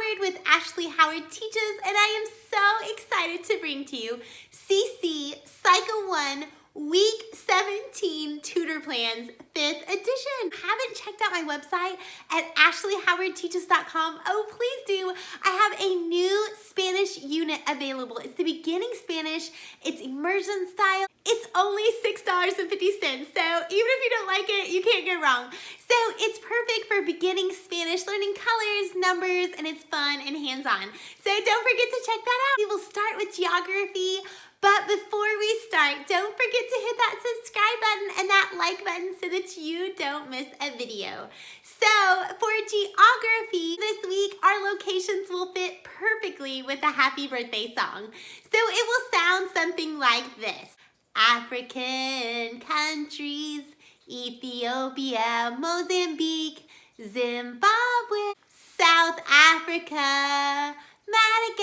Howard with Ashley Howard Teaches, and I am so excited to bring to you CC Cycle 1 Week 17 Tutor Plans 5th edition. Haven't checked out my website at ashleyhowardteaches.com? Oh, please do. I have a new Spanish unit available. It's the beginning Spanish. It's immersion style. It's only $6.50, so even if you don't like it, you can't go wrong. So it's perfect for beginning Spanish, learning colors, numbers, and it's fun and hands-on. So don't forget to check that out. We will start with geography. But before we start, don't forget to hit that subscribe button and that like button so that you don't miss a video. So for geography this week, our locations will fit perfectly with a happy birthday song. So it will sound something like this. African countries, Ethiopia, Mozambique, Zimbabwe, South Africa, Madagascar.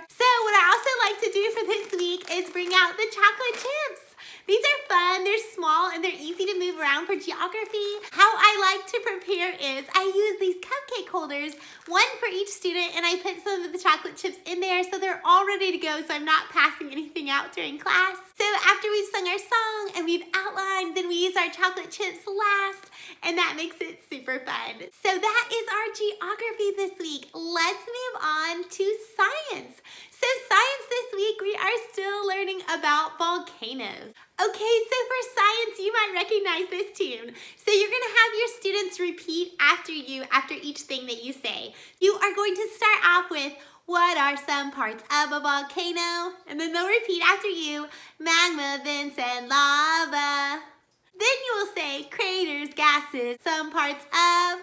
So what I also like to do for this week is bring out the chocolate chips. These are fun, they're small, and they're easy to move around for geography. How I like to prepare is I use these cupcake holders, one for each student, and I put some of the chocolate chips in there so they're all ready to go, so I'm not passing anything out during class. So after we've sung our song and we've outlined, then we use our chocolate chips last, and that makes it super fun. So that is our geography this week. Let's move on to science. So science this week, we are still learning about volcanoes. Okay, so for science, you might recognize this tune. So you're gonna have your students repeat after you, after each thing that you say. You are going to start off with, what are some parts of a volcano? And then they'll repeat after you, magma, vents, and lava. Then you will say, craters, gases, some parts of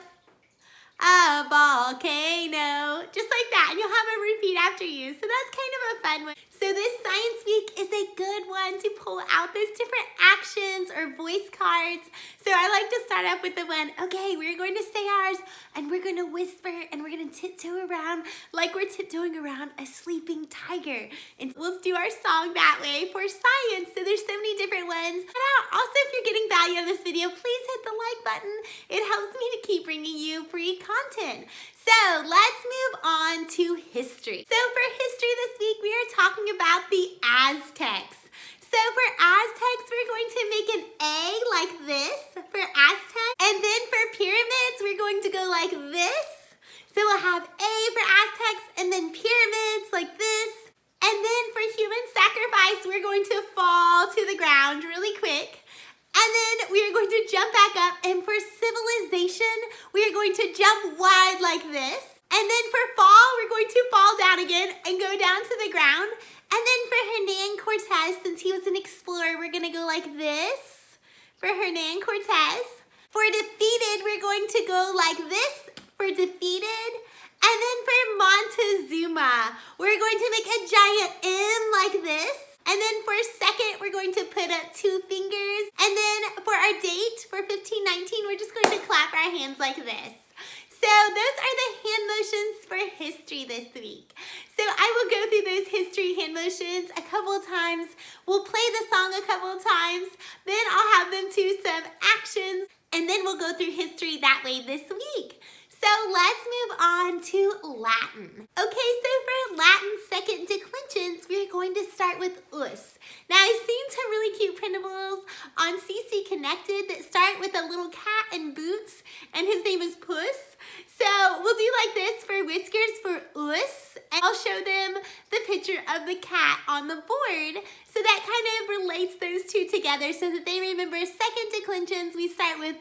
a volcano. Just like that, and you'll have them repeat after you. So that's kind of a fun one. So this science week is a good one to pull out those different actions or voice cards. So I like to start up with the one, okay, we're going to say ours, and we're going to whisper, and we're going to tiptoe around like we're tiptoeing around a sleeping tiger. And we'll do our song that way for science. So there's so many different ones. Also, if you're getting value out of this video, please hit the like button. It helps me to keep bringing you free content. So let's move on to history. So for history this week, we are talking about the Aztecs. So for Aztecs, we're going to make an A like this for Aztec. And then for pyramids, we're going to go like this. So we'll have A for Aztecs and then pyramids like this. And then for human sacrifice, we're going to fall to the ground really quick. And then we are going to jump back up, and for civilization, we are going to jump wide like this. And then for fall, we're going to fall down again and go down to the ground. And then for Hernan Cortez, since he was an explorer, we're gonna go like this for Hernan Cortez. For defeated, we're going to go like this for defeated. And then for Montezuma, we're going to make a giant M like this. And then for second, we're going to put up 2 fingers. And then for our date, for 1519, we're just going to clap our hands like this. So those are the hand motions for history this week. So I will go through those history hand motions a couple of times. We'll play the song a couple of times. Then I'll have them do some actions. And then we'll go through history that way this week. So let's move on to Latin. Okay, so for Latin second declensions, we're going to start with us. Now I've seen some really cute printables on CC Connected that start with a little cat and boots, and his name is Puss. So we'll do like this for whiskers for us, and I'll show them the picture of the cat on the board. So that kind of relates those two together so that they remember second declensions, we start with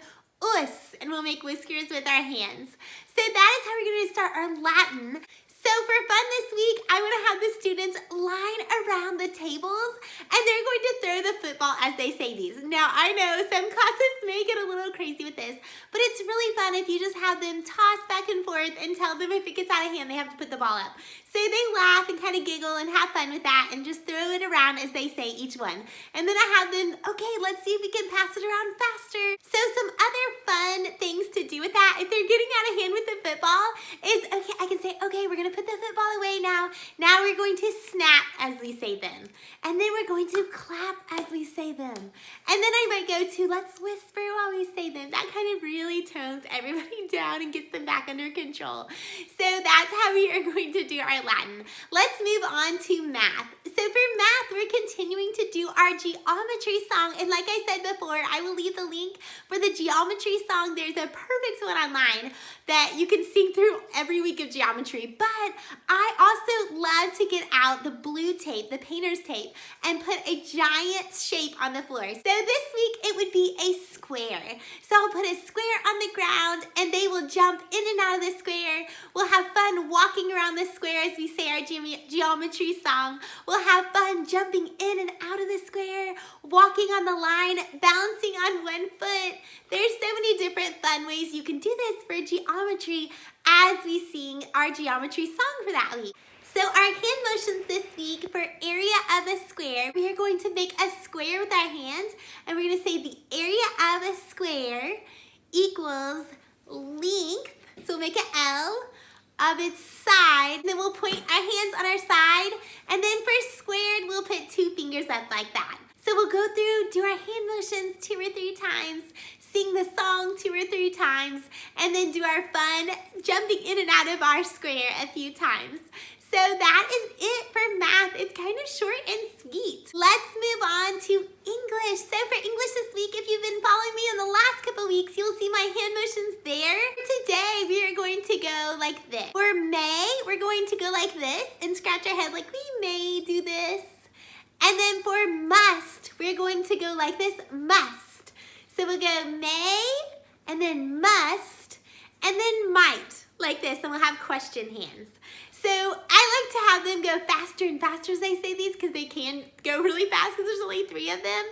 us, and we'll make whiskers with our hands. So that is how we're going to start our Latin. So for fun this week, I want to have the students line around the tables, and they're going to throw the football as they say these. Now, I know some classes may get a little crazy with this, but it's really fun if you just have them toss back and forth and tell them if it gets out of hand, they have to put the ball up. So they laugh and kind of giggle and have fun with that and just throw it around as they say each one. And then I have them, okay, let's see if we can pass it around faster. So some other fun things to do with that, if they're getting out of hand with the football, is, okay, I can say, okay, we're going to gonna put the football away now. Now we're going to snap as we say them. And then we're going to clap as we say them. And then I might go to let's whisper while we say them. That kind of really tones everybody down and gets them back under control. So that's how we are going to do our Latin. Let's move on to math. So for math, we're continuing to do our geometry song. And like I said before, I will leave the link for the geometry song. There's a perfect one online that you can sing through every week of geometry. But I also love to get out the blue tape, the painter's tape, and put a giant shape on the floor. So this week it would be a square. So I'll put a square on the ground and they will jump in and out of the square. We'll have fun walking around the square as we say our geometry song. We'll have fun jumping in and out of the square, walking on the line, balancing on one foot. There's so many different fun ways you can do this for geometry as we sing our geometry song for that week. So our hand motions this week for area of a square, we are going to make a square with our hands and we're going to say the area of a square equals length, so we'll make an L, of its side. Then we'll point our hands on our side and then for squared we'll put 2 fingers up like that. So we'll go through, do our hand motions 2 or 3 times, sing the song 2 or 3 times, and then do our fun jumping in and out of our square a few times. So that is it for math. It's kind of short and sweet. Let's move on to English. So for English this week, if you've been following me in the last couple weeks, you'll see my hand motions there. Today, we are going to go like this. For may, we're going to go like this and scratch our head like we may do this. And then for must, we're going to go like this, must. So we'll go may, and then must, and then might, like this, and we'll have question hands. So I like to have them go faster and faster as I say these because they can go really fast because there's only 3 of them.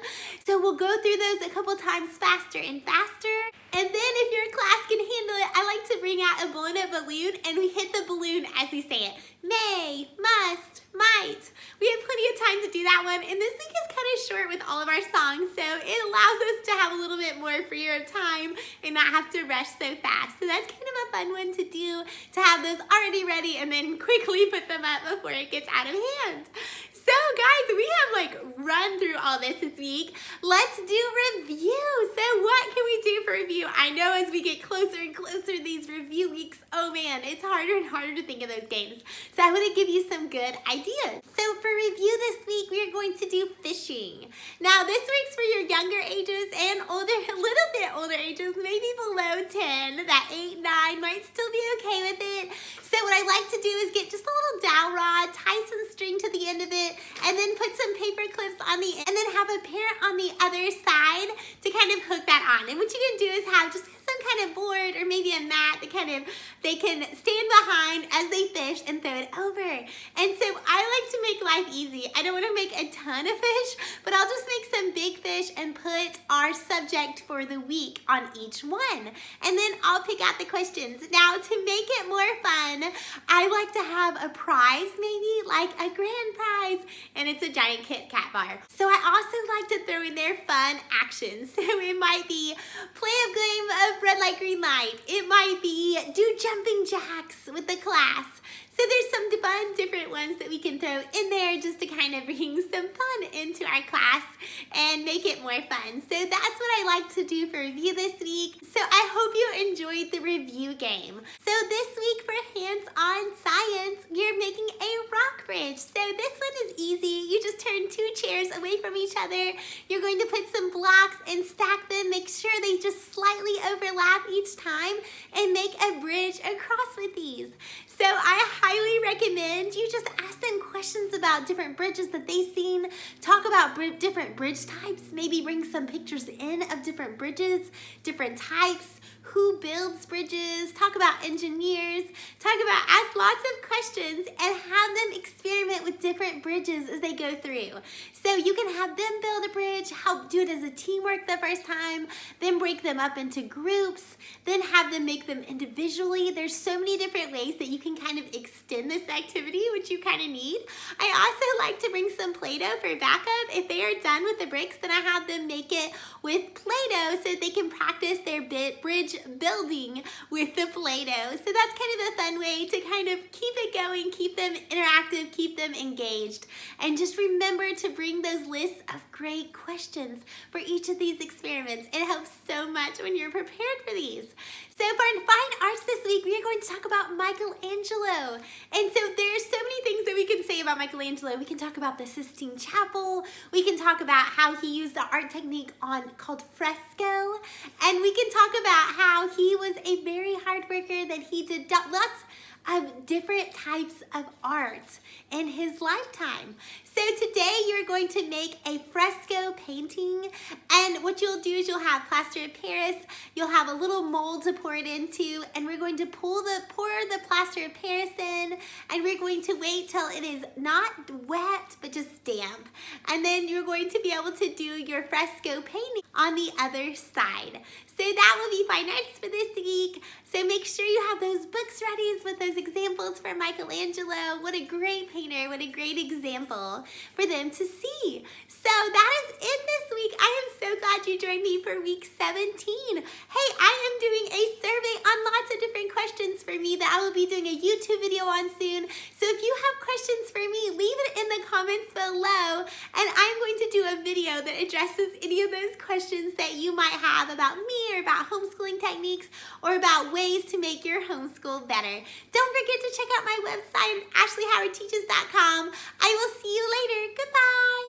So we'll go through those a couple times faster and faster. And then if your class can handle it, I like to bring out a blown up balloon and we hit the balloon as we say it. May, must, might. We have plenty of time to do that one. And this week is kind of short with all of our songs. So it allows us to have a little bit more freer time and not have to rush so fast. So that's kind of a fun one to do, to have those already ready and then quickly put them up before it gets out of hand. So guys, we have like run through all this week. Let's do review. So what can we do for review? I know as we get closer and closer to these review weeks, oh man, it's harder and harder to think of those games. So I want to give you some good ideas. So for review this week, we are going to do fishing. Now this week's for your younger ages and older, a little bit older ages, maybe below 10, that 8, 9 might still be okay with it. So what I like to do is get just a little dowel rod, tie some string to the end of it, and then put some paper clips on the end, and then have a pair on the other side to kind of hook that on. And what you can do is have just some kind of board or maybe a mat that they can stand behind as they fish and throw it over. And so I like to make life easy. I don't want to make a ton of fish, but I'll just make some big fish and put our subject for the week on each one. And then I'll pick out the questions. Now to make it more fun, I like to have a prize, maybe like a grand prize, and it's a giant Kit Kat bar. So I also like to throw in there fun actions. So it might be play a game of red light, green light. It might be do jumping jacks with the class. So there's some fun different ones that we can throw in there just to kind of bring some fun into our class and make it more fun. So that's what I like to do for review this week. So I hope you enjoyed the review game. So this week for Handson Science, you're making a rock bridge. So this one is easy. You just turn 2 chairs away from each other. You're going to put some blocks and stack them. Make sure they just slightly overlap each time and make a bridge across with these. So I highly recommend you just ask them questions about different bridges that they've seen, talk about different bridge types, maybe bring some pictures in of different bridges, different types, who builds bridges, talk about engineers, ask lots of questions and have them experiment with different bridges as they go through. So you can have them build a bridge, help do it as a teamwork the first time, then break them up into groups, then have them make them individually. There's so many different ways that you can kind of extend this activity, which you kind of need. I also like to bring some Play-Doh for backup. If they are done with the bricks, then I have them make it with Play-Doh so they can practice their bridge bridge building with the Play-Doh. So that's kind of a fun way to kind of keep it going, keep them interactive, keep them engaged. And just remember to bring those lists of great questions for each of these experiments. It helps so much when you're prepared for these. So for Fine Arts this week, we are going to talk about Michelangelo. And so there's so many ththings that we can say about Michelangelo. We can talk about the Sistine Chapel. We can talk about how he used the art technique called fresco. And we can talk about how he was a very hard worker, that he did lots of different types of art in his lifetime. So today you're going to make a fresco painting, and what you'll do is you'll have plaster of Paris, you'll have a little mold to pour it into, and we're going to pour the plaster of Paris in, and we're going to wait till it is not wet but just damp, and then you're going to be able to do your fresco painting on the other side. So that will be Fine Arts for this week. So make sure you have those books ready with those examples for Michelangelo. What a great painter, what a great example for them to see. So that is it this week. I am so glad you joined me for week 17. Hey, I am doing a survey on lots of different questions for me that I will be doing a YouTube video on soon. So if you have questions for me, leave it in the comments below, and I'm going to do a video that addresses any of those questions that you might have about me or about homeschooling techniques or about ways to make your homeschool better. Don't forget to check out my website, AshleyHowardTeaches.com. I will see you later. Goodbye.